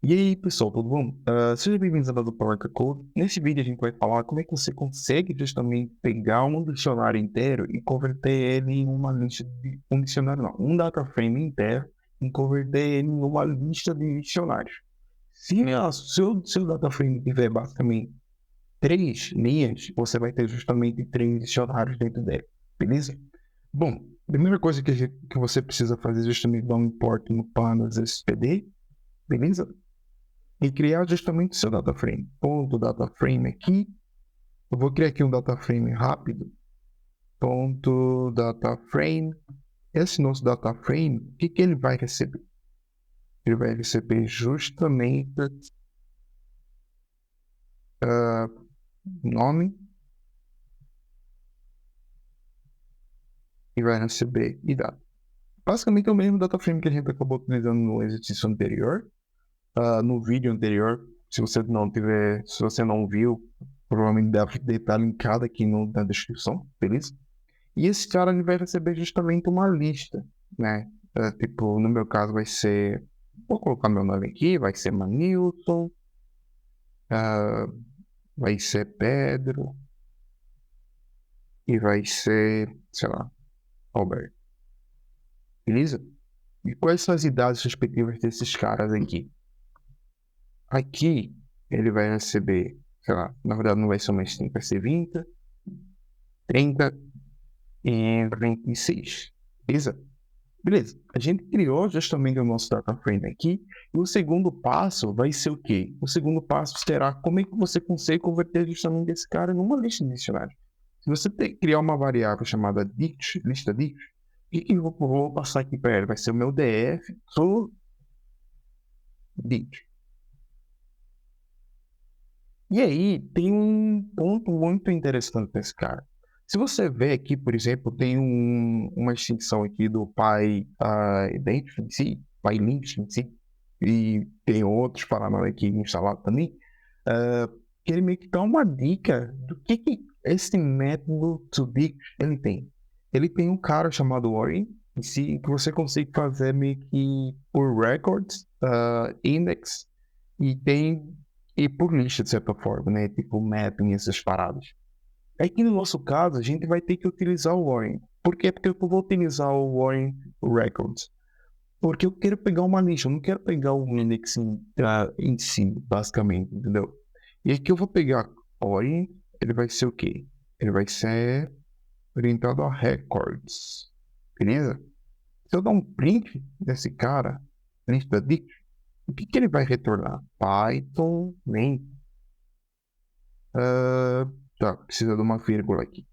E aí pessoal, tudo bom? Sejam bem-vindos ao Dado Code. Nesse vídeo a gente vai falar como é que você consegue justamente pegar um dicionário inteiro e converter ele em uma lista de... Um dicionário não, um DataFrame inteiro e converter ele em uma lista de dicionários. Se o seu DataFrame tiver basicamente 3 linhas, você vai ter justamente 3 dicionários dentro dele, beleza? Bom, a primeira coisa que você precisa fazer é justamente dar um import no Pandas SPD, beleza? E criar justamente o seu DataFrame. Ponto DataFrame aqui. Eu vou criar aqui um DataFrame rápido. Ponto DataFrame. Esse nosso DataFrame, o que ele vai receber? Ele vai receber justamente nome e vai receber idade. Basicamente é o mesmo DataFrame que a gente acabou utilizando no exercício anterior. No vídeo anterior, se você não viu, provavelmente deve estar linkado aqui na descrição, beleza? E esse cara ele vai receber justamente uma lista, né? Tipo, no meu caso vai ser, vou colocar meu nome aqui, vai ser Manilton, vai ser Pedro e vai ser, sei lá, Albert, beleza? E quais são as idades respectivas desses caras aqui? Aqui ele vai receber, sei lá, na verdade não vai ser mais 30, vai ser 20, 30 e 26, beleza? Beleza, a gente criou justamente o nosso DataFrame aqui, e o segundo passo vai ser o quê? O segundo passo será como é que você consegue converter justamente esse cara numa lista de dicionários. Se você criar uma variável chamada lista dict, o que eu vou passar aqui para ela? Vai ser o meu df to dict. E aí, tem um ponto muito interessante nesse cara. Se você ver aqui, por exemplo, tem uma extensão aqui do PyIdent em si, PyLint em si, e tem outros parâmetros aqui instalados também, que ele meio que dá uma dica do que esse método toDict ele tem. Ele tem um cara chamado Orient em si, que você consegue fazer meio que por records, index, e por lista, de certa forma, né? Tipo mapping, essas paradas. Aqui no nosso caso, a gente vai ter que utilizar o Orient. Por quê? Porque eu vou utilizar o Orient Records. Porque eu quero pegar uma lista, eu não quero pegar o index em si, basicamente, entendeu? E aqui eu vou pegar Orient, ele vai ser o quê? Ele vai ser orientado a records, beleza? Se eu dar um print desse cara, print da dict, o que ele vai retornar? Python main. Tá, precisa de uma vírgula aqui.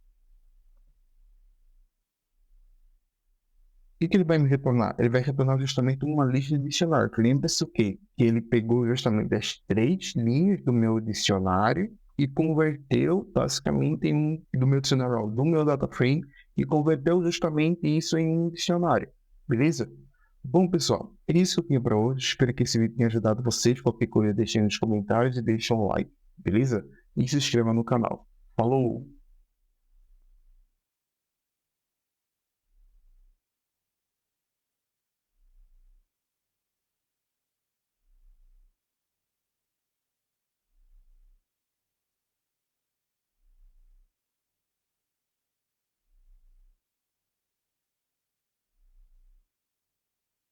O que ele vai me retornar? Ele vai retornar justamente uma lista de dicionário. Lembra-se o quê? Que ele pegou justamente as 3 linhas do meu dicionário e converteu basicamente do meu dicionário, do meu DataFrame, e converteu justamente isso em um dicionário. Beleza? Bom, pessoal, é isso que eu tinha para hoje. Espero que esse vídeo tenha ajudado vocês. Qualquer coisa, deixem nos comentários e deixem um like, beleza? E se inscreva no canal. Falou!